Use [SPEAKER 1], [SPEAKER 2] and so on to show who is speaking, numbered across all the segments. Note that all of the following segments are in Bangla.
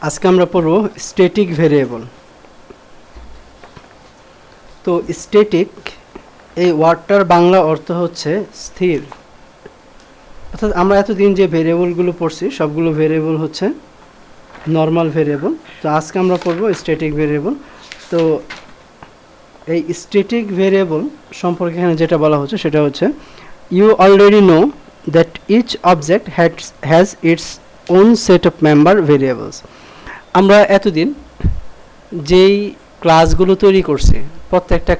[SPEAKER 1] আজকে আমরা পড়ব স্ট্যাটিক ভেরিয়েবল। তো স্ট্যাটিক এই ওয়ার্ডটার বাংলা অর্থ হচ্ছে স্থির। অর্থাৎ আমরা এতদিন যে ভেরিয়েবলগুলো পড়ছি সবগুলো ভেরিয়েবল হচ্ছে নর্মাল ভেরিয়েবল। তো আজকে আমরা পড়ব স্ট্যাটিক ভেরিয়েবল। তো এই স্ট্যাটিক ভেরিয়েবল সম্পর্কে এখানে যেটা বলা হচ্ছে সেটা হচ্ছে you already know that each object has its own set of member variables. আমরা এতদিন যেই ক্লাসগুলো তৈরি করছি প্রত্যেকটা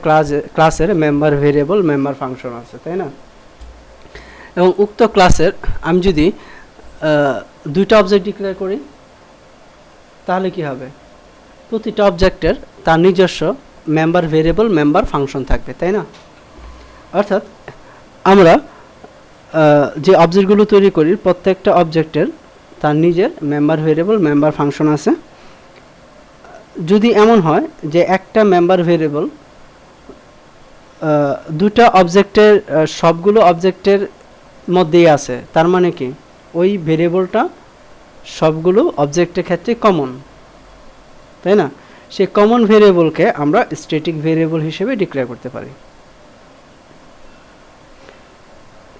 [SPEAKER 1] ক্লাসের মেম্বার ভেরিয়েবল মেম্বার ফাংশন আছে, তাই না? এবং উক্ত ক্লাসের আমি যদি দুইটা অবজেক্ট ডিক্লেয়ার করি তাহলে কি হবে? প্রতিটা অবজেক্টের তার নিজস্ব মেম্বার ভেরিয়েবল মেম্বার ফাংশন থাকবে, তাই না? অর্থাৎ আমরা যে অবজেক্টগুলো তৈরি করি প্রত্যেকটা অবজেক্টের তার নিজের মেম্বার ভেরিয়েবল মেম্বার ফাংশন আছে। যদি এমন হয় যে একটা মেম্বার ভেরিয়েবল দুটা অবজেক্টের সবগুলো অবজেক্টের মধ্যেই আছে, তার মানে কি ওই ভেরিয়েবলটা সবগুলো অবজেক্টের ক্ষেত্রে কমন, তাই না? সেই কমন ভেরিয়েবলকে আমরা স্ট্যাটিক ভেরিয়েবল হিসেবে ডিক্লেয়ার করতে পারি।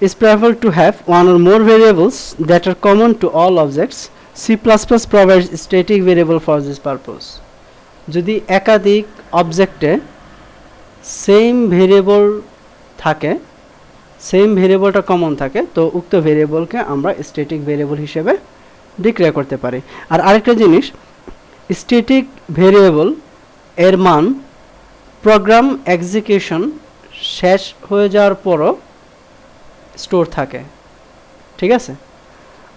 [SPEAKER 1] It's preferable to have one or more variables that are common to all objects. C++ provides static variable for this purpose. যদি একাধিক অবজেক্টে সেম ভেরিয়েবল থাকে, সেম ভেরিয়েবলটা কমন থাকে, তো উক্ত ভেরিয়েবলকে আমরা স্ট্যাটিক ভেরিয়েবল হিসেবে ডিক্লেয়ার করতে পারি। আর আরেকটা জিনিস, স্ট্যাটিক ভেরিয়েবল এর মান প্রোগ্রাম এক্সিকিউশন শেষ হয়ে যাওয়ার পরও স্টোর থাকে, ঠিক আছে?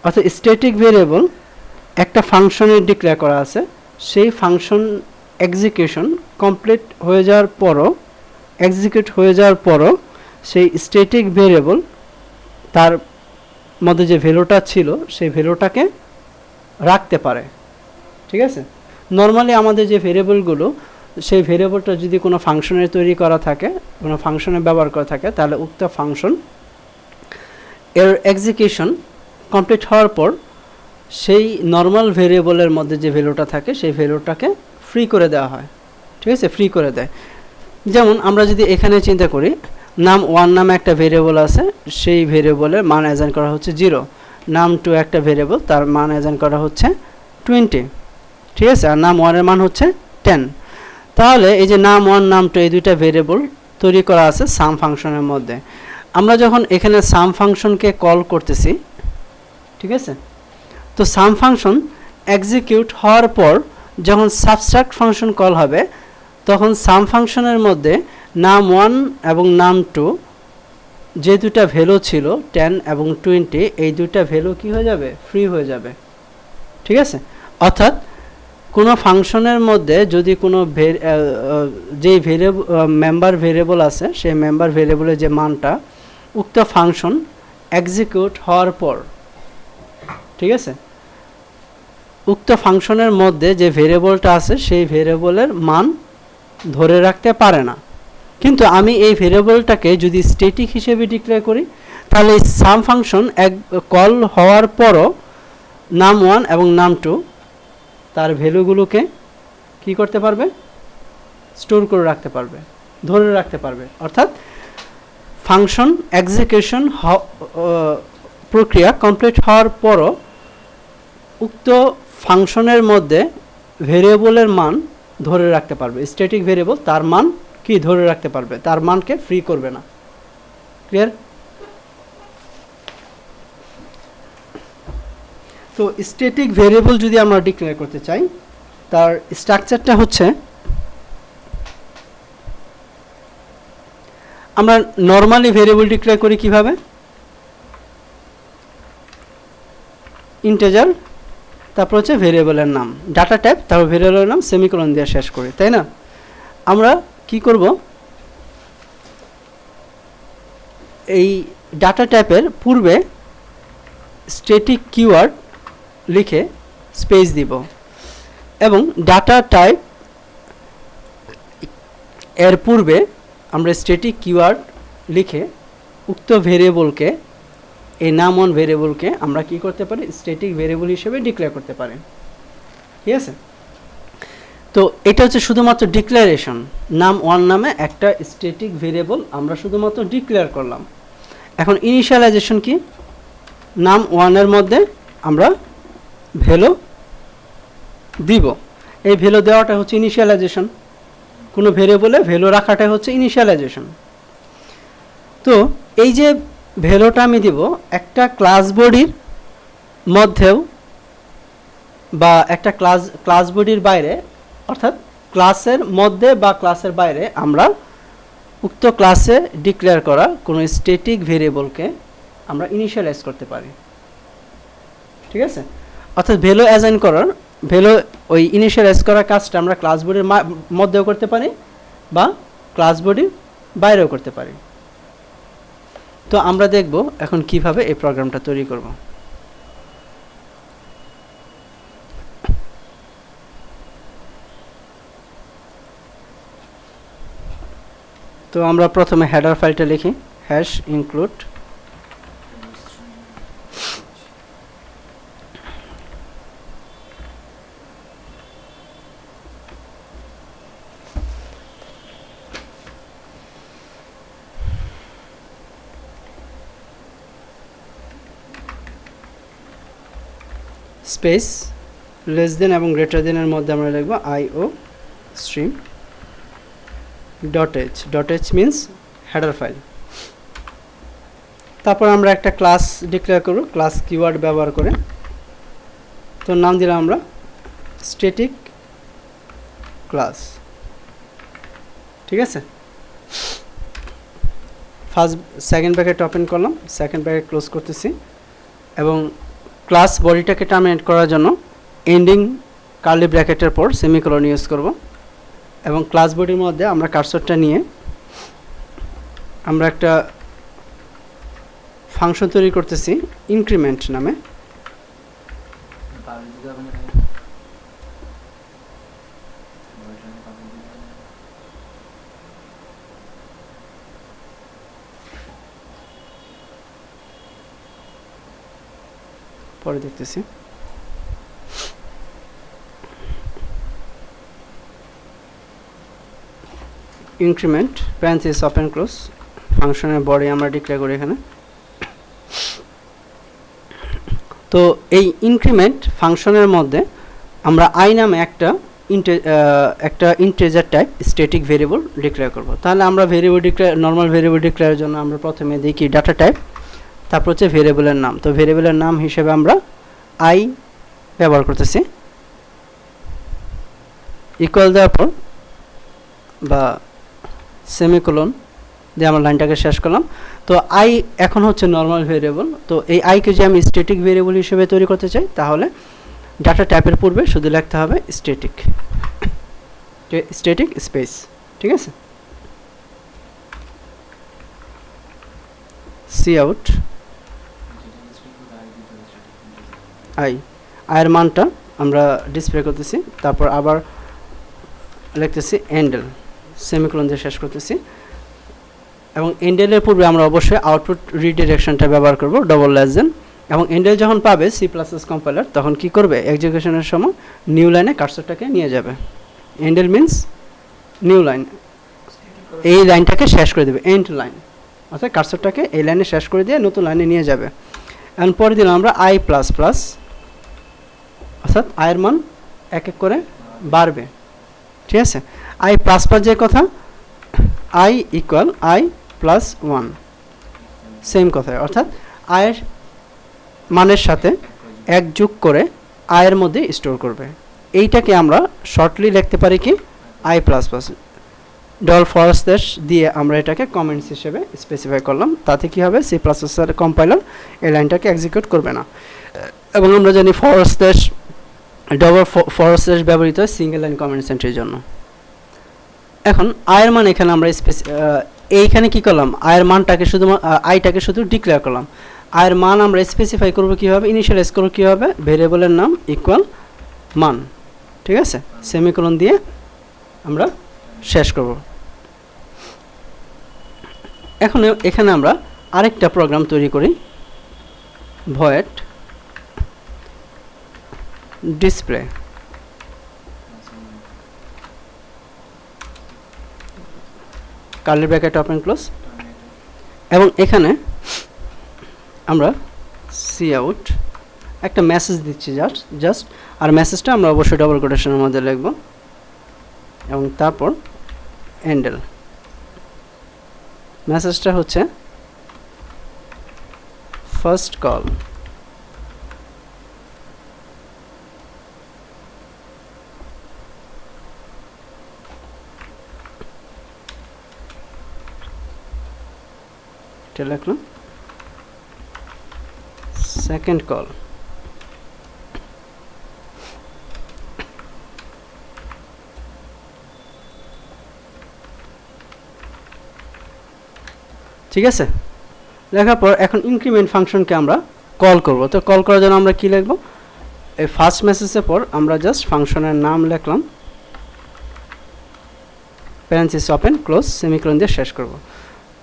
[SPEAKER 1] অর্থাৎ স্ট্যাটিক ভেরিয়েবল একটা ফাংশনের ডিক্লেয়ার করা আছে, সেই ফাংশন এক্সিকিউশন কমপ্লিট হয়ে যাওয়ার পরও এক্সিকিউট হয়ে যাওয়ার পরও সেই স্ট্যাটিক ভেরিয়েবল তার মধ্যে যে ভ্যালুটা ছিল সেই ভ্যালুটাকে রাখতে পারে, ঠিক আছে? নর্মালি আমাদের যে ভেরিয়েবলগুলো সেই ভেরিয়েবলটা যদি কোনো ফাংশনে তৈরি করা থাকে, কোনো ফাংশনে ব্যবহার করা থাকে, তাহলে উক্ত ফাংশন এর এক্সিকিউশন কমপ্লিট হওয়ার পর সেই নর্মাল ভেরিয়েবলের মধ্যে যে ভ্যালুটা থাকে সেই ভ্যালুটাকে ফ্রি করে দেওয়া হয়, ঠিক আছে? ফ্রি করে দেয়। যেমন আমরা যদি এখানে চিন্তা করি, নাম 1 নামে একটা ভেরিয়েবল আছে, সেই ভেরিয়েবলের মান অ্যাসাইন করা হচ্ছে 0। নাম 2 একটা ভেরিয়েবল, তার মান অ্যাসাইন করা হচ্ছে 20, ঠিক আছে? আর নাম 1 এর মান হচ্ছে 10। তাহলে এই যে নাম 1 নাম 2 এই দুইটা ভেরিয়েবল তৈরি করা আছে সাম ফাংশনের মধ্যে। আমরা যখন এখানে সাম ফাংশনকে কল করতেছি, ঠিক আছে? তো সাম ফাংশন এক্সিকিউট হওয়ার পর যখন সাবট্রাক্ট ফাংশন কল হবে তখন সাম ফাংশনের মধ্যে নাম 1 এবং নাম 2 যে দুটা ভ্যালু ছিল 10 এবং 20, এই দুটা ভ্যালু কি হয়ে যাবে? ফ্রি হয়ে যাবে, ঠিক আছে? অর্থাৎ কোনো ফাংশনের মধ্যে যদি কোনো যে ভেরিয়েবল মেম্বার ভেরিয়েবল আছে সেই মেম্বার ভেরিয়েবলের যে মানটা উক্ত ফাংশন এক্সিকিউট হওয়ার পর, ঠিক আছে, উক্ত ফাংশনের মধ্যে যে ভেরিয়েবলটা আছে সেই ভেরিয়েবলের মান ধরে রাখতে পারে না। কিন্তু আমি এই ভেরিয়েবলটাকে যদি স্ট্যাটিক হিসেবে ডিক্লেয়ার করি তাহলে সাম ফাংশন কল হওয়ার পরও নাম 1 এবং নাম 2 তার ভ্যালুগুলোকে কি করতে পারবে? স্টোর করে রাখতে পারবে, ধরে রাখতে পারবে। অর্থাৎ ফাংশন এক্সিকিউশন প্রক্রিয়া কমপ্লিট হওয়ার পরও উক্ত ফাংশনের মধ্যে ভেরিয়েবলের মান ধরে রাখতে পারবে। স্ট্যাটিক ভেরিয়েবল তার মান কি ধরে রাখতে পারবে, তার মানকে ফ্রি করবে না। ক্লিয়ার? তো স্ট্যাটিক ভেরিয়েবল যদি আমরা ডিক্লেয়ার করতে চাই তার স্ট্রাকচারটা হচ্ছে, আমরা নর্মালি ভেরিয়েবল ডিক্লেয়ার করি কিভাবে? ইন্টিজার, তারপর হচ্ছে ভেরিয়েবলের নাম, ডাটা টাইপ, তারপর ভেরিয়েবলের নাম, সেমিকোলন দিয়ে শেষ করি, তাই না? আমরা কি করব? এই ডাটা টাইপের পূর্বে স্ট্যাটিক কিওয়ার্ড লিখে স্পেস দিব এবং ডাটা টাইপ এর পূর্বে আমরা স্ট্যাটিক কিওয়ার্ড লিখে উক্ত ভেরিয়েবলকে, এই নাম 1 ভেরিয়েবলকে আমরা কি করতে পারি? স্ট্যাটিক ভেরিয়েবল হিসেবে ডিক্লেয়ার করতে পারি। ঠিক আছে। তো এটা হচ্ছে শুধুমাত্র ডিক্লারেশন, নাম ওয়ান নামে একটা স্ট্যাটিক ভেরিয়েবল আমরা শুধুমাত্র ডিক্লেয়ার করলাম। এখন ইনিশিয়ালাইজেশন কি, নাম ওয়ানের মধ্যে আমরা ভ্যালু দিব, এই ভ্যালু দেওয়াটা হচ্ছে ইনিশিয়ালাইজেশন, কোনো ভেরিয়েবলে ভ্যালু রাখাটাই হচ্ছে ইনিশিয়ালাইজেশন। তো এই যে ভ্যালুটা আমি দিব একটা ক্লাস বডির মধ্যেও বা একটা ক্লাস বডির বাইরে, অর্থাৎ ক্লাসের মধ্যে বা ক্লাসের বাইরে আমরা উক্ত ক্লাসে ডিক্লেয়ার করা কোনো স্ট্যাটিক ভেরিয়েবলকে আমরা ইনিশিয়ালাইজ করতে পারি। ঠিক আছে, অর্থাৎ ভ্যালু অ্যাসাইন করার, ভ্যালু ওই ইনিশিয়ালাইজ করার কাজটা আমরা ক্লাস বডির মধ্যেও করতে পারি বা ক্লাস বডির বাইরেও করতে পারি। তো আমরা দেখব এখন কিভাবে এই প্রোগ্রামটা তৈরি করব। তো আমরা প্রথমে হেডার ফাইলটা লিখি, hash include space less than এবং গ্রেটার দেনের মধ্যে আমরা লিখব iostream dot h means header file. তারপর আমরা একটা ক্লাস ডিক্লেয়ার করব ক্লাস কিওয়ার্ড ব্যবহার করে। তো নাম দিলাম আমরা স্ট্যাটিক ক্লাস। ঠিক আছে, সেকেন্ড ব্র্যাকেট ওপেন করলাম, সেকেন্ড ব্র্যাকেট ক্লোজ করতেছি এবং ক্লাস বডিটাকে টার্মিনেট করার জন্য এন্ডিং কার্লি ব্র্যাকেটের পর সেমিকোলন ইউজ করব এবং ক্লাস বডির মধ্যে আমরা কার্সরটা নিয়ে আমরা একটা ফাংশন তৈরি করতেছি ইনক্রিমেন্ট নামে। পরে দেখতেছি। ইনক্রিমেন্ট প্যারেনথেসিস ওপেন ক্লোজ, ফাংশনের বডি আমরা ডিক্লেয়ার করি এখানে। তো এই ইনক্রিমেন্ট ফাংশনের মধ্যে আমরা আই নামে একটা integer type static variable declare করব। তাহলে আমরা ভেরিয়েবল ডিক্লেয়ার, নর্মাল ভেরিয়েবল ডিক্লেয়ারের জন্য আমরা প্রথমে দেখি ডাটা টাইপ, তারপর হচ্ছে ভেরিয়েবলের নাম। তো ভেরিয়েবলের নাম হিসেবে আমরা আই ব্যবহার করতেছি, ইকুয়াল দেওয়ার পর বা সেমিকোলন দিয়ে আমরা লাইনটাকে শেষ করলাম। তো আই এখন হচ্ছে নর্মাল ভেরিয়েবল। তো এই আইকে যে আমি স্ট্যাটিক ভেরিয়েবল হিসেবে তৈরি করতে চাই, তাহলে ডাটা টাইপের পূর্বে শুধু লিখতে হবে স্ট্যাটিক স্পেস। ঠিক আছে, সি আউট আয়ের মানটা আমরা ডিসপ্লে করতেছি, তারপর আবার লিখতেছি এন্ডেল, সেমিকোলন দিয়ে শেষ করতেছি এবং এন্ডেলের পূর্বে আমরা অবশ্যই আউটপুট রিডিরেকশনটা ব্যবহার করব ডবল লেস দেন। এবং এন্ডেল যখন পাবে সি প্লাস প্লাস কম্পাইলার, তখন কি করবে, এক্সিকিউশনের সময় নিউ লাইনে কার্সরটাকে নিয়ে যাবে। এন্ডেল মিনস নিউ লাইন, এই লাইনটাকে শেষ করে দেবে, এন্ড লাইন, অর্থাৎ কার্সরটাকে এই লাইনে শেষ করে দিয়ে নতুন লাইনে নিয়ে যাবে। এখন পরে দিলাম আমরা আই প্লাস প্লাস, অর্থাৎ আয়ের মান এক এক করে বাড়বে। ঠিক আছে, আই প্লাস প্লাস যে কথা, I equal I plus one, same কথা, অর্থাৎ আয়ের মানের সাথে এক যোগ করে আয়ের মধ্যে স্টোর করবে। এইটাকে আমরা শর্টলি লিখতে পারি কি I plus plus, doll forward slash দিয়ে আমরা এটাকে কমেন্টস হিসেবে স্পেসিফাই করলাম। তাতে কি হবে, সি প্লাস প্লাসের কম্পাইলার এই লাইনটাকে এক্সিকিউট করবে না। এবং আমরা জানি forward slash, double forward slash ব্যবহৃত হয় সিঙ্গেল লাইন কমেন্টস এন্ট্রির জন্য। এখন আয়ের মান এখানে আমরা এইখানে কি করলাম, আয়ের মানটাকে শুধু আইটাকে শুধু ডিক্লেয়ার করলাম। আয়ের মান আমরা স্পেসিফাই করবো কীভাবে, ইনিশিয়ালাইজ করবো কীভাবে, ভেরিয়েবলের নাম ইকুয়াল মান। ঠিক আছে, সেমিকোলন দিয়ে আমরা শেষ করব। এখন এখানে আমরা আরেকটা প্রোগ্রাম তৈরি করি, void display curly bracket open close, এবং এখানে আমরা সি আউট একটা মেসেজ দিচ্ছি জাস্ট, আর মেসেজটা আমরা অবশ্যই ডবল কোটেশনের মধ্যে লিখব, এবং তারপর এন্ডেল। মেসেজটা হচ্ছে ফার্স্ট কল। এটা লিখলাম সেকেন্ড কল। ঠিক আছে, লেখার পর এখন ইনক্রিমেন্ট ফাংশনকে আমরা কল করব। তো কল করার জন্য আমরা কি লিখব, এই ফার্স্ট মেসেজের পর আমরা জাস্ট ফাংশনের নাম লিখলাম, প্যারেন্থেসিস ওপেন ক্লোজ সেমিকোলন দিয়ে শেষ করব।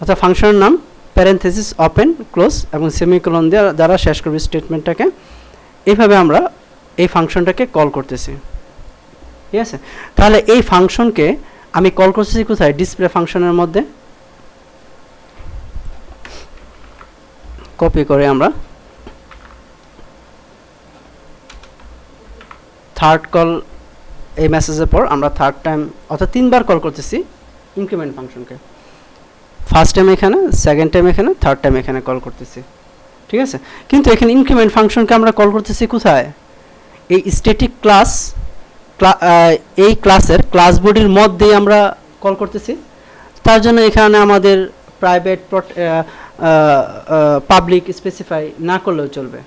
[SPEAKER 1] অর্থাৎ ফাংশনের নাম প্যারেন্থেসিস ওপেন ক্লোজ এবং সেমিকোলন দিয়ে দ্বারা শেষ করব স্টেটমেন্টটাকে। এইভাবে আমরা এই ফাংশনটাকে কল করতেছি। ঠিক আছে, তাহলে এই ফাংশনকে আমি কল করতেছি কোথায়, ডিসপ্লে ফাংশনের মধ্যে। কপি করে আমরা থার্ড কল, এই মেসেজের পর আমরা থার্ড টাইম অর্থাৎ 3 বার কল করতেছি ইনক্রিমেন্ট ফাংশনকে। ফার্স্ট টাইম এখানে, সেকেন্ড টাইম এখানে, থার্ড টাইম এখানে কল করতেছি। ঠিক আছে, কিন্তু এখানে ইনক্রিমেন্ট ফাংশনকে আমরা কল করতেছি কোথায়, এই স্ট্যাটিক ক্লাস, এই ক্লাসের ক্লাস বডির মধ্যেই আমরা কল করতেছি। তার জন্য এখানে আমাদের প্রাইভেট পাবলিক স্পেসিফাই না করলেও চলবে।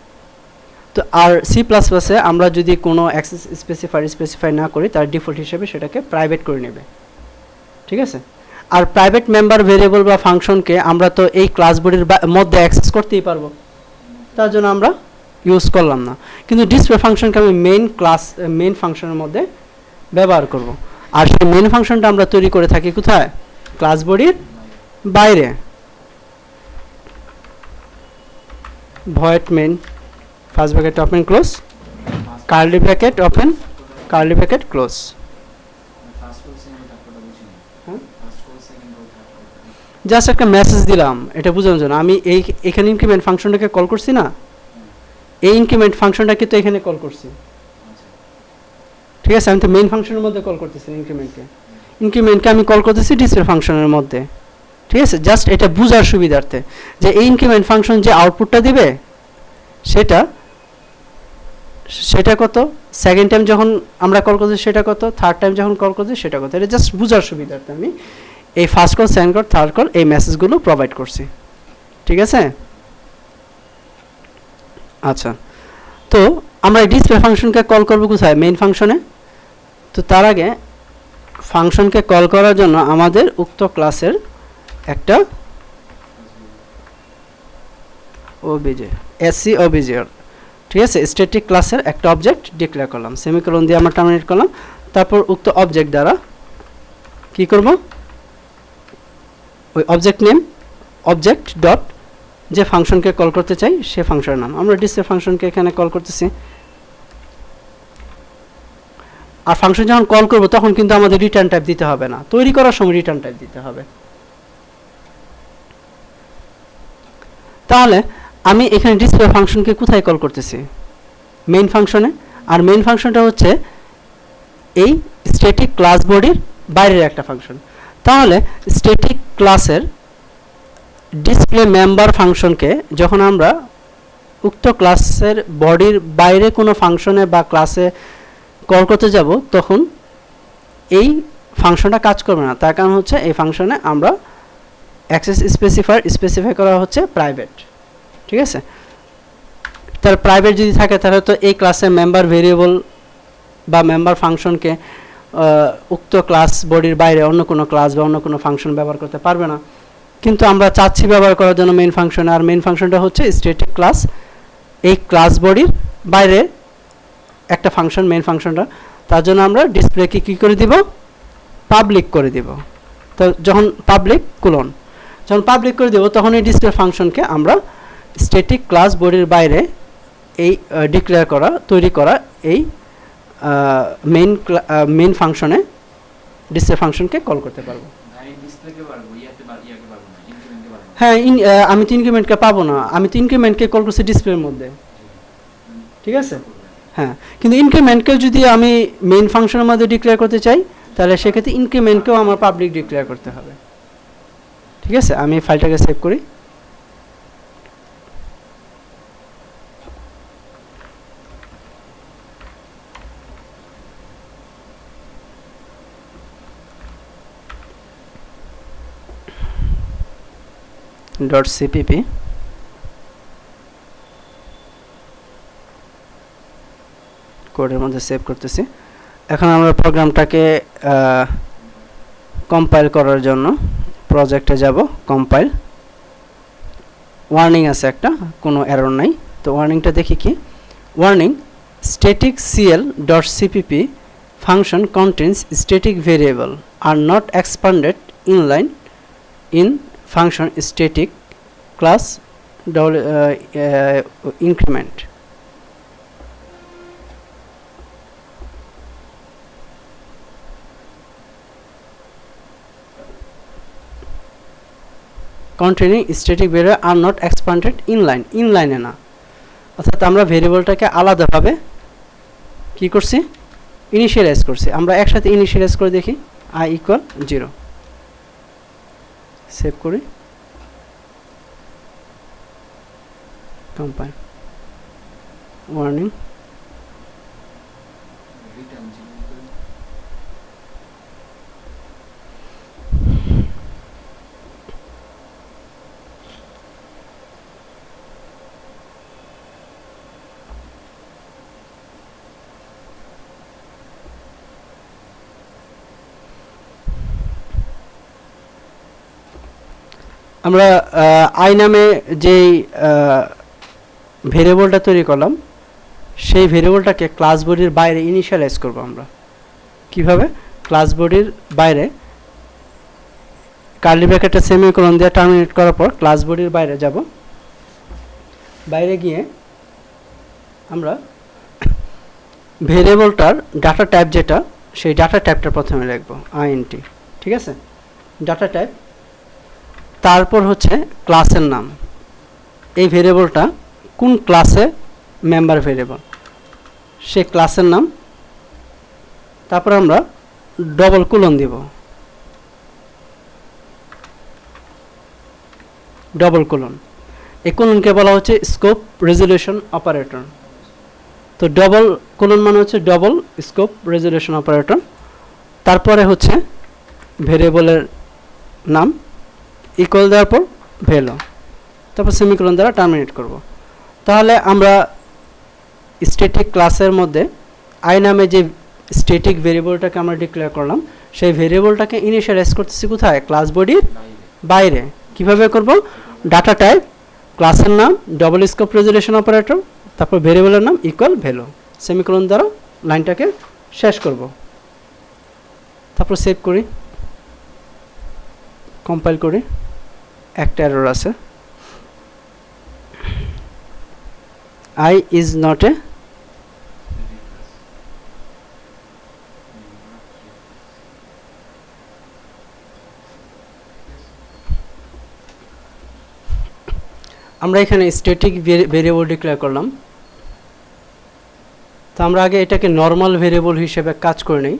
[SPEAKER 1] তো আর সি প্লাস প্লাসে আমরা যদি কোনো অ্যাক্সেস স্পেসিফাই না করি, তার ডিফল্ট হিসেবে সেটাকে প্রাইভেট করে নেবে। ঠিক আছে, আর প্রাইভেট মেম্বার ভেরিয়েবল বা ফাংশনকে আমরা তো এই ক্লাস বডির মধ্যে অ্যাক্সেস করতেই পারবো, তার জন্য আমরা ইউজ করলাম না। কিন্তু ডিসপ্লে ফাংশনকে আমি মেইন ফাংশনের মধ্যে ব্যবহার করব। আর সেই মেইন ফাংশনটা আমরা তৈরি করে থাকি কোথায়, ক্লাস বডির বাইরে। Void main first bracket open close curly bracket open curly bracket close. Just একটা মেসেজ দিলাম এটা বোঝানোর জন্য। আমি এখানে ইনক্রিমেন্ট ফাংশনটাকে কল করছি না, এই ইনক্রিমেন্ট ফাংশনটাকে তো এখানে কল করছি। ঠিক আছে, আমি তো মেইন ফাংশনের মধ্যে কল করতেছি ইনক্রিমেন্টকে আমি কল করতেছি ডিসপ্লে ফাংশনের মধ্যে। ঠিক আছে, জাস্ট এটা বোঝার সুবিধার্থে যে এই ইনক্রিমেন্ট ফাংশন যে আউটপুটটা দিবে সেটা কত, সেকেন্ড টাইম যখন আমরা কল করছি সেটা কত, থার্ড টাইম যখন কল করছি সেটা কত, এটা জাস্ট বোঝার সুবিধার্থে আমি এই first call, second call, third call এই মেসেজগুলো প্রোভাইড করছি। ঠিক আছে, আচ্ছা। তো আমরা এই ডিসপ্লে ফাংশনকে কল করব কোথায়, মেইন ফাংশনে। তো তার আগে ফাংশনকে কল করার জন্য আমাদের উক্ত ক্লাসের একটা এসসি ওবিজে, ঠিক আছে, স্ট্যাটিক ক্লাসের একটা অবজেক্ট ডিক্লেয়ার করলাম, সেমিকোলন দিয়ে আমরা টার্মিনেট করলাম। তারপর উক্ত অবজেক্ট দ্বারা কি করব, ওই অবজেক্ট নেম অবজেক্ট ডট যে ফাংশনকে কল করতে চাই সে ফাংশনের নাম। আমরা ডিসপ্লে ফাংশনকে এখানে কল করতেছি। আর ফাংশন যখন কল করব তখন কিন্তু আমাদের রিটার্ন টাইপ দিতে হবে না, তৈরি করার সময় রিটার্ন টাইপ দিতে হবে। তাহলে আমি এখানে ডিসপ্লে ফাংশনকে কোথায় কল করতেছি, মেইন ফাংশনে। আর মেইন ফাংশনটা হচ্ছে এই স্ট্যাটিক ক্লাস বডির বাইরের একটা ফাংশন। তাহলে স্ট্যাটিক ক্লাসের ডিসপ্লে মেম্বার ফাংশনকে যখন আমরা উক্ত ক্লাসের বডির বাইরে কোনো ফাংশনে বা ক্লাসে কল করতে যাব তখন এই ফাংশনটা কাজ করবে না। তার কারণ হচ্ছে এই ফাংশনে আমরা অ্যাক্সেস স্পেসিফাই করা হচ্ছে প্রাইভেট। ঠিক আছে, তার প্রাইভেট যদি থাকে তাহলে তো এই ক্লাসের মেম্বার ভেরিয়েবল বা মেম্বার ফাংশনকে উক্ত ক্লাস বডির বাইরে অন্য কোনো ক্লাস বা অন্য কোনো ফাংশন ব্যবহার করতে পারবে না। কিন্তু আমরা চাচ্ছি ব্যবহার করার জন্য মেইন ফাংশন, আর মেইন ফাংশনটা হচ্ছে স্ট্যাটিক ক্লাস, এই ক্লাস বডির বাইরে একটা ফাংশন মেইন ফাংশনটা। তার জন্য আমরা ডিসপ্লেকে কী করে দিব, পাবলিক করে দিব। তো যখন পাবলিক করে দেব তখন এই ডিসপ্লে ফাংশনকে আমরা স্ট্যাটিক ক্লাস বডির বাইরে এই তৈরি করা এই মেইন ফাংশনে ডিসপ্লে ফাংশনকে কল করতে পারবো। হ্যাঁ আমি তো ইনক্রিমেন্টকে পাবো না, আমি তো ইনক্রিমেন্টকে কল করছি ডিসপ্লের মধ্যে, ঠিক আছে। হ্যাঁ, কিন্তু ইনক্রিমেন্টকে যদি আমি মেইন ফাংশনের মধ্যে ডিক্লেয়ার করতে চাই তাহলে সেক্ষেত্রে ইনক্রিমেন্টকেও আমার পাবলিক ডিক্লেয়ার করতে হবে, ঠিক আছে। আমি ফাইলটাকে সেভ করি। .cpp কোডের মধ্যে সেভ করতেছি। এখন আমরা প্রোগ্রামটাকে কম্পাইল করার জন্য প্রজেক্টে যাব, কম্পাইল। ওয়ার্নিং আছে একটা, কোনো এরর নাই, তো ওয়ার্নিংটা দেখি কি। Warning, static cl.cpp function contains static variable are not expanded inline in function static class increment. containing static variable are not expanded inline, inline এ না, অর্থাৎ আমরা ভেরিয়েবলটাকে আলাদাভাবে কি করছি, ইনিশিয়ালাইজ করছি। আমরা একসাথে ইনিশিয়ালাইজ করে দেখি, i equal 0, সেভ করি, কম্পাইল। ওয়ার্নিং, আমরা আই নামে যেই ভেরিয়েবলটা তৈরি করলাম সেই ভেরিয়েবলটাকে ক্লাস বডির বাইরে ইনিশিয়ালাইজ করব। আমরা কিভাবে, ক্লাস বডির বাইরে কার্লি ব্র্যাকেটে সেমিকোলন দিয়ে টার্মিনেট করার পর ক্লাস বডির বাইরে যাব, বাইরে গিয়ে আমরা ভেরিয়েবলটার ডাটা টাইপ যেটা, সেই ডাটা টাইপটা প্রথমে লিখব int, ঠিক আছে, ডাটা টাইপ। তারপর হচ্ছে ক্লাসের নাম, এই ভেরিয়েবলটা কোন ক্লাসে মেম্বার ভেরিয়েবল সে ক্লাসের নাম। তারপর আমরা ডবল কোলন দিব, ডবল কোলন, এই কোলনকে বলা হচ্ছে স্কোপ রেজলিউশন অপারেটর। তো ডবল কোলন মানে হচ্ছে ডবল স্কোপ রেজলিউশন অপারেটর। তারপরে হচ্ছে ভেরিয়েবলের নাম, ইকুয়াল দেওয়ার পর ভ্যালু, তারপর সেমিকোলন দ্বারা টার্মিনেট করব। তাহলে আমরা স্ট্যাটিক ক্লাসের মধ্যে আই নামে যে স্ট্যাটিক ভেরিয়েবলটাকে আমরা ডিক্লেয়ার করলাম সেই ভেরিয়েবলটাকে ইনিশিয়ালাইজ করতেছি কোথায়, ক্লাস বডির বাইরে। কিভাবে করব, ডাটা টাইপ, ক্লাসের নাম, ডবল স্কোপ রেজলিউশন অপারেটর, তারপর ভেরিয়েবলের নাম ইকুয়াল ভ্যালু, সেমিকোলন দ্বারা লাইনটাকে শেষ করব। তারপর সেভ করি, কম্পাইল করি। একটা এরর আছে, I is not a আমরা এখানে স্ট্যাটিক ভেরিয়েবল ডিক্লেয়ার করলাম, তো আমরা আগে এটাকে নরমাল ভেরিয়েবল হিসেবে কাজ করে নেই।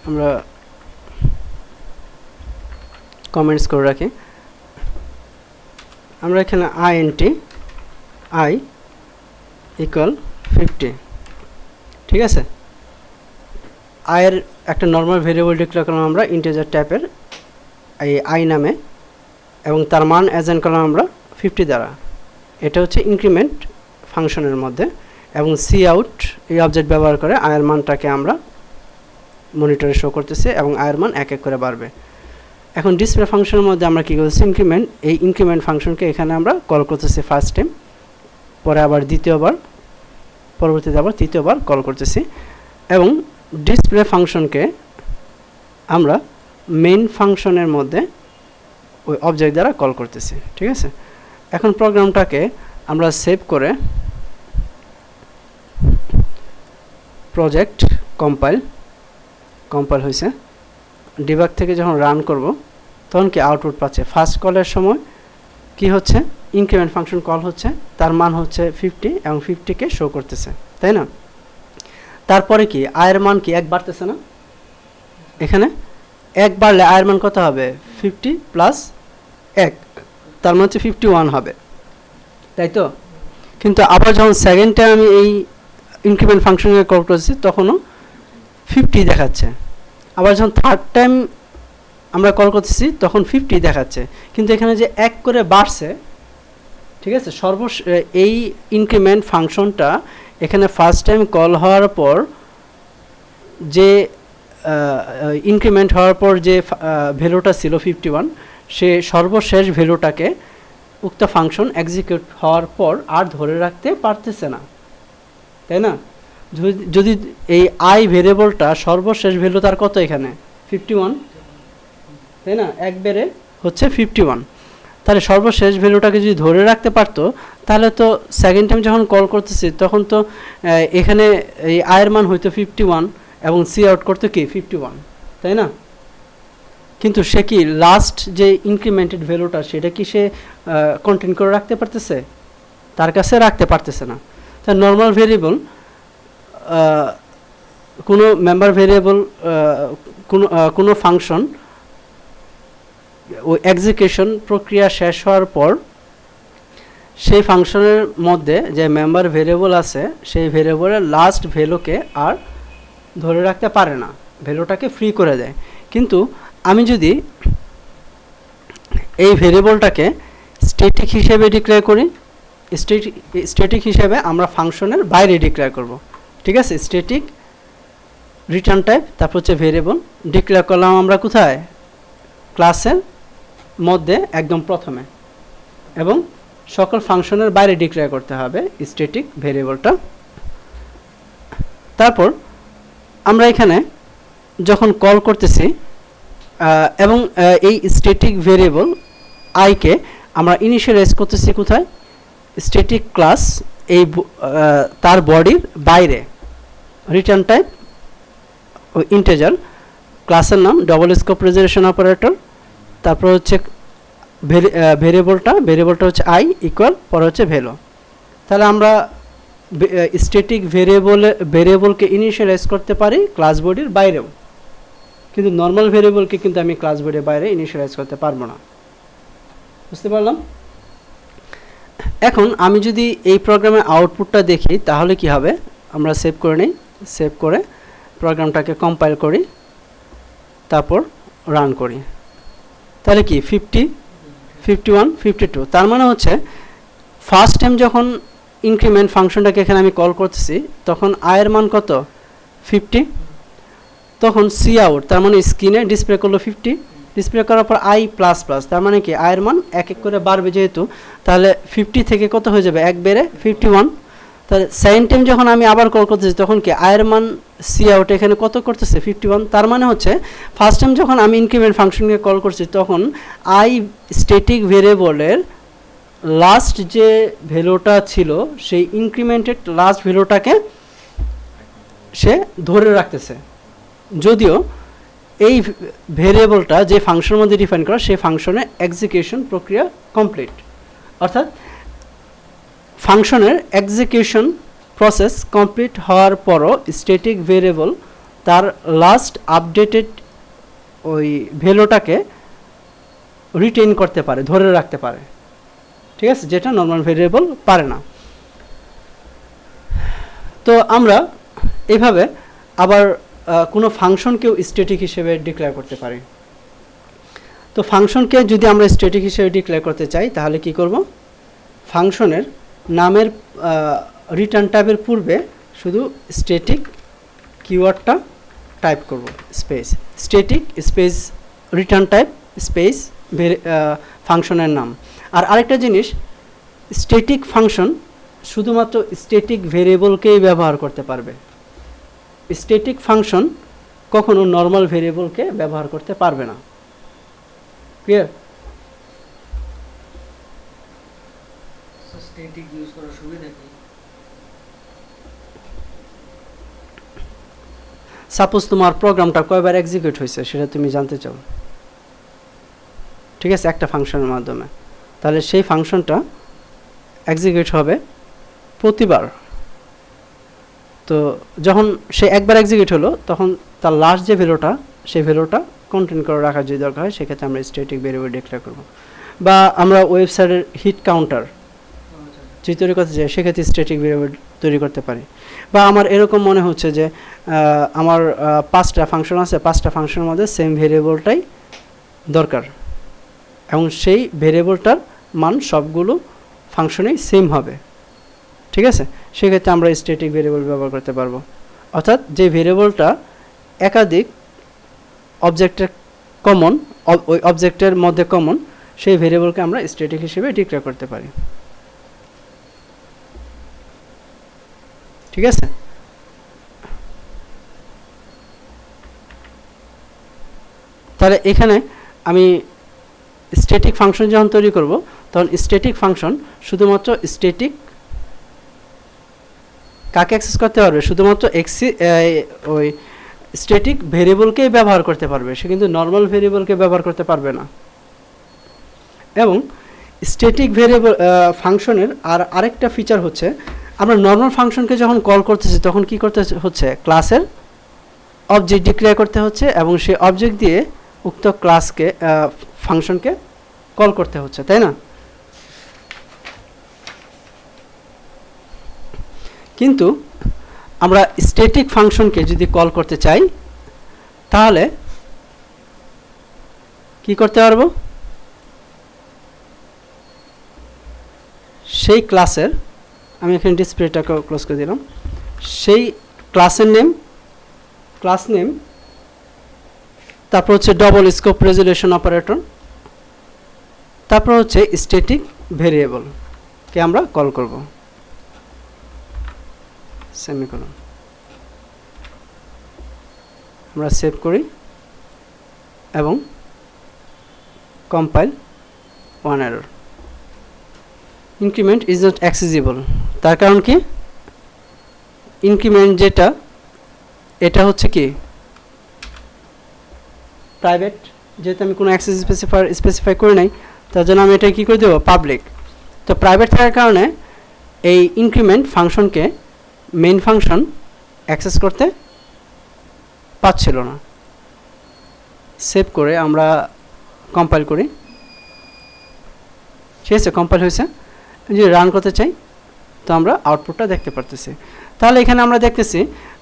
[SPEAKER 1] আমরা কমেন্টস করে রাখি। আমরা এখানে int i ইকুয়াল 50, ঠিক আছে। i এর একটা নরমাল ভেরিয়েবল ডিক্লেয়ার করলাম আমরা ইন্টিজার টাইপের এই i নামে, এবং তার মান অ্যাসাইন করলাম আমরা 50 দ্বারা। এটা হচ্ছে ইনক্রিমেন্ট ফাংশনের মধ্যে, এবং সি আউট এই অবজেক্ট ব্যবহার করে i এর মানটাকে আমরা মনিটরে শো করতেছি, এবং i এর মান এক এক করে বাড়বে। এখন ডিসপ্লে ফাংশনের মধ্যে আমরা কী করতেছি, ইনক্রিমেন্ট, এই ইনক্রিমেন্ট ফাংশনকে এখানে আমরা কল করতেছি ফার্স্ট টাইম, পরে আবার দ্বিতীয়বার, পরবর্তীতে আবার তৃতীয়বার কল করতেছি, এবং ডিসপ্লে ফাংশনকে আমরা মেইন ফাংশনের মধ্যে ওই অবজেক্ট দ্বারা কল করতেছি, ঠিক আছে। এখন প্রোগ্রামটাকে আমরা সেভ করে প্রজেক্ট কম্পাইল হয়েছে, ডিবাগ থেকে যখন রান করব তখন কি আউটপুট পাচ্ছে। ফার্স্ট কলের সময় কি হচ্ছে, ইনক্রিমেন্ট ফাংশন কল হচ্ছে, তার মান হচ্ছে 50 এবং 50কে শো করতেছে, তাই না? তারপরে কি আয়ের মান কি এক বাড়তেছে না, এখানে এক বাড়লে আয়ের মান কত হবে, 50 প্লাস 1, তার মানে হচ্ছে 51 হবে, তাই তো? কিন্তু আবার যখন সেকেন্ড টাইম আমি এই ইনক্রিমেন্ট ফাংশনকে কল করছি তখনও 50 দেখাচ্ছে। আবার যখন থার্ড টাইম আমরা কল করতেছি তখন 50 দেখাচ্ছে, কিন্তু এখানে যে এক করে বাড়ছে, ঠিক আছে? এই ইনক্রিমেন্ট ফাংশনটা এখানে ফার্স্ট টাইম কল হওয়ার পর যে ইনক্রিমেন্ট হওয়ার পর যে ভ্যালুটা ছিল 51, সে সর্বশেষ ভ্যালুটাকে উক্ত ফাংশন এক্সিকিউট হওয়ার পর আর ধরে রাখতে পারতেছে না, তাই না? যদি এই আই ভেরিয়েবলটা সর্বশেষ ভ্যালু তার কত, এখানে 51, তাই না? এক বেড়ে হচ্ছে 51, তাহলে সর্বশেষ ভ্যালুটাকে যদি ধরে রাখতে পারতো তাহলে তো সেকেন্ড টাইম যখন কল করতেছি তখন তো এখানে এই আয়ের মান হয়তো 51 এবং সি আউট করতো কি 51, তাই না? কিন্তু সে কি লাস্ট যে ইনক্রিমেন্টেড ভ্যালুটা সেটা কি সে কন্টেইন করে রাখতে পারতেছে, তার কাছে রাখতে পারতেছে না। তাই নর্মাল ভেরিয়েবল, কোনো মেম্বার ভেরিয়েবল, কোনো ফাংশন ওই এক্সিকিউশন প্রক্রিয়া শেষ হওয়ার পর সেই ফাংশনের মধ্যে যে মেম্বার ভেরিয়েবল আছে সেই ভেরিয়েবলের লাস্ট ভ্যালুকে আর ধরে রাখতে পারে না, ভ্যালুটাকে ফ্রি করে দেয়। কিন্তু আমি যদি এই ভেরিয়েবলটাকে স্ট্যাটিক হিসেবে ডিক্লেয়ার করি, স্ট্যাটিক হিসেবে আমরা ফাংশনের বাইরে ডিক্লেয়ার করব, ঠিক আছে? স্ট্যাটিক রিটার্ন টাইপ, তারপর হচ্ছে ভেরিয়েবল ডিক্লেয়ার করলাম আমরা কোথায়, ক্লাসের মধ্যে একদম প্রথমে, এবং সকল ফাংশনের বাইরে ডিক্লেয়ার করতে হবে স্ট্যাটিক ভেরিয়েবলটা। তারপর আমরা এখানে যখন কল করতেছি এবং এই স্ট্যাটিক ভেরিয়েবল আইকে আমরা ইনিশিয়ালাইজ করতেছি কোথায়, স্ট্যাটিক ক্লাস এই তার বডির বাইরে, রিটার্ন টাইপ ইন্টিজার, ক্লাসের নাম ডবল স্কোপ রেজলিউশন অপারেটর, তারপর হচ্ছে ভেরিয়েবলটা হচ্ছে আই ইকুয়াল, পরে হচ্ছে ভ্যালু। তাহলে আমরা স্ট্যাটিক ভেরিয়েবলকে ইনিশিয়ালাইজ করতে পারি ক্লাস বডির বাইরেও, কিন্তু নর্মাল ভেরিয়েবলকে কিন্তু আমি ক্লাস বডির বাইরে ইনিশিয়ালাইজ করতে পারবো না। বুঝতে পারলাম? এখন আমি যদি এই প্রোগ্রামের আউটপুটটা দেখি তাহলে কি হবে, আমরা সেভ করে নিই, সেভ করে প্রোগ্রামটাকে কম্পাইল করি, তারপর রান করি। তাহলে কি 50, 51, 52, তার মানে হচ্ছে ফার্স্ট টাইম যখন ইনক্রিমেন্ট ফাংশনটাকে এখানে আমি কল করতেছি তখন আয়ের মান কত 50, তখন সি আউট তার মানে স্ক্রিনে ডিসপ্লে করলো 50, ডিসপ্লে করার পর আই প্লাস প্লাস, তার মানে কি আয়ের মান এক এক করে বাড়বে যেহেতু, তাহলে 50 থেকে কত হয়ে যাবে, এক বেড়ে 51। তাহলে সেকেন্ড টাইম যখন আমি আবার কল করতেছি তখন কি আয়ের মান সি আউট এখানে কত করতেছে 51, তার মানে হচ্ছে ফার্স্ট টাইম যখন আমি ইনক্রিমেন্ট ফাংশনকে কল করছি তখন আই স্ট্যাটিক ভেরিয়েবলের লাস্ট যে ভ্যালুটা ছিল সেই ইনক্রিমেন্টেড লাস্ট ভ্যালুটাকে সে ধরে রাখতেছে, যদিও এই ভেরিয়েবলটা যে ফাংশনের মধ্যে ডিফাইন করা সেই ফাংশনের এক্সিকিউশন প্রক্রিয়া কমপ্লিট, অর্থাৎ ফাংশনের এক্সিকিউশন প্রসেস কমপ্লিট হওয়ার পরও স্ট্যাটিক ভেরিয়েবল তার লাস্ট আপডেটেড ওই ভ্যালুটাকে রিটেইন করতে পারে, ধরে রাখতে পারে, ঠিক আছে, যেটা নর্মাল ভেরিয়েবল পারে না। তো আমরা এইভাবে আবার কোনো ফাংশনকেও স্ট্যাটিক হিসেবে ডিক্লেয়ার করতে পারি। তো ফাংশনকে যদি আমরা স্ট্যাটিক হিসেবে ডিক্লেয়ার করতে চাই তাহলে কি করব, ফাংশনের নামের রিটার্ন টাইপের পূর্বে শুধু স্ট্যাটিক কিওয়ার্ডটা টাইপ করব, space static space return type space ফাংশনের নাম। আর আরেকটা জিনিস, স্ট্যাটিক ফাংশন শুধুমাত্র স্ট্যাটিক ভেরিয়েবলকেই ব্যবহার করতে পারবে, স্ট্যাটিক ফাংশন কখনো নর্মাল ভেরিয়েবলকে ব্যবহার করতে পারবে না। ক্লিয়ার?
[SPEAKER 2] স্ট্যাটিক ইউজ করার সুবিধা কি?
[SPEAKER 1] সাপোজ তোমার প্রোগ্রামটা কয়বার এক্সিকিউট হয়েছে সেটা তুমি জানতে চাও, ঠিক আছে, একটা ফাংশনের মাধ্যমে। তাহলে সেই ফাংশনটা এক্সিকিউট হবে প্রতিবার। তো যখন সে একবার এক্সিকিউট হলো তখন তার লাস্ট যে ভ্যালুটা সেই ভ্যালুটা কন্টেন্ট করে রাখার যদি দরকার হয় সেক্ষেত্রে আমরা স্ট্যাটিক ভেরিয়েবল ডিক্লেয়ার করব। বা আমরা ওয়েবসাইটের হিট কাউন্টার যদি তৈরি করতে চাই সেক্ষেত্রে স্ট্যাটিক ভেরিয়েবল তৈরি করতে পারি। বা আমার এরকম মনে হচ্ছে যে আমার 5টা ফাংশন আছে, 5টা ফাংশনের মধ্যে সেম ভেরিয়েবলটাই দরকার এবং সেই ভেরিয়েবলটার মান সবগুলো ফাংশনেই সেম হবে। ঠিক আছে, সেক্ষেত্রে আমরা স্ট্যাটিক ভেরিয়েবল ব্যবহার করতে পারবো। অর্থাৎ যে ভেরিয়েবলটা একাধিক অবজেক্টের কমন, ওই অবজেক্টের মধ্যে কমন, সেই ভেরিয়েবলকে আমরা স্ট্যাটিক হিসেবে ডিক্লেয়ার করতে পারি। ঠিক আছে, তাহলে এখানে আমি স্ট্যাটিক ফাংশন যখন তৈরি করব তখন স্ট্যাটিক ফাংশন শুধুমাত্র স্ট্যাটিক কাকে অ্যাক্সেস করতে পারবে, শুধুমাত্র ওই স্ট্যাটিক ভেরিয়েবলকেই ব্যবহার করতে পারবে, সে কিন্তু নর্মাল ভেরিয়েবলকে ব্যবহার করতে পারবে না। এবং স্ট্যাটিক ভেরিয়েবল ফাংশনের আরেকটা ফিচার হচ্ছে আমরা নর্মাল ফাংশনকে যখন কল করতেছি তখন কি করতে হচ্ছে, ক্লাসের অবজেক্ট ডিক্লেয়ার করতে হচ্ছে এবং সেই অবজেক্ট দিয়ে উক্ত ক্লাসকে ফাংশনকে কল করতে হচ্ছে, তাই না? কিন্তু আমরা স্ট্যাটিক ফাংশনকে যদি কল করতে চাই তাহলে কি করতে পারবো, সেই ক্লাসের, আমি এখানে ডিসপ্লেটাকে ক্লোজ করে দিলাম, সেই ক্লাসের নেম, ক্লাস নেম, তারপর হচ্ছে ডবল স্কোপ রেজুলেশন অপারেটর, তারপর হচ্ছে স্ট্যাটিক ভেরিয়েবলকে আমরা কল করব, সেমিকোলন। আমরা সেভ করি এবং compile, one error, increment is not accessible. তার কারণ কি, ইনক্রিমেন্ট যেটা এটা হচ্ছে কি প্রাইভেট, যেহেতু আমি কোনো অ্যাক্সেস স্পেসিফাই করে নাই তার জন্য আমি এটা কী করে দেবো, পাবলিক। তো প্রাইভেট থাকার কারণে এই ইনক্রিমেন্ট ফাংশনকে মেইন ফাংশন অ্যাক্সেস করতে পারছিল না। সেভ করে আমরা কম্পাইল করি, ঠিক আছে, কম্পাইল হয়েছে। যদি রান করতে চাই তো আমরা আউটপুটটা দেখতে পারতেছি। তাহলে এখানে আমরা দেখতেছি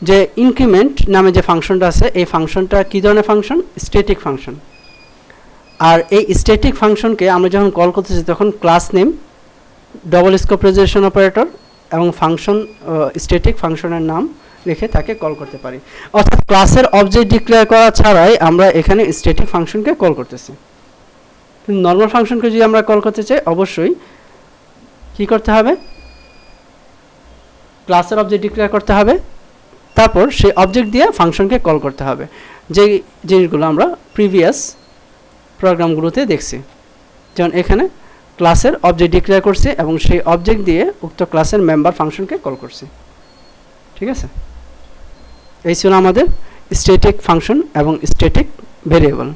[SPEAKER 1] যে ইনক্রিমেন্ট নামে যে ফাংশনটা আছে এই ফাংশনটা কী ধরনের ফাংশন, স্ট্যাটিক ফাংশন। আর এই স্ট্যাটিক ফাংশনকে আমরা যখন কল করতেছি তখন class name, double scope resolution operator এবং ফাংশন, স্ট্যাটিক ফাংশনের নাম লিখে তাকে কল করতে পারি। অর্থাৎ ক্লাসের অবজেক্ট ডিক্লেয়ার করা ছাড়াই আমরা এখানে স্ট্যাটিক ফাংশনকে কল করতেছি। কিন্তু নর্মাল ফাংশনকে যদি আমরা কল করতে চাই অবশ্যই কি করতে হবে, ক্লাসের অবজেক্ট ডিক্লেয়ার করতে হবে, তারপর সেই অবজেক্ট দিয়ে ফাংশনকে কল করতে হবে, যে জিনিসগুলো আমরা প্রিভিয়াস প্রোগ্রামগুলোতে দেখছি। যেমন এখানে ক্লাসের অবজেক্ট ডিক্লেয়ার করছি এবং সেই অবজেক্ট দিয়ে উক্ত ক্লাসের মেম্বার ফাংশনকে কল করছি। ঠিক আছে, এই ছিল আমাদের স্ট্যাটিক ফাংশন এবং স্ট্যাটিক ভেরিয়েবল।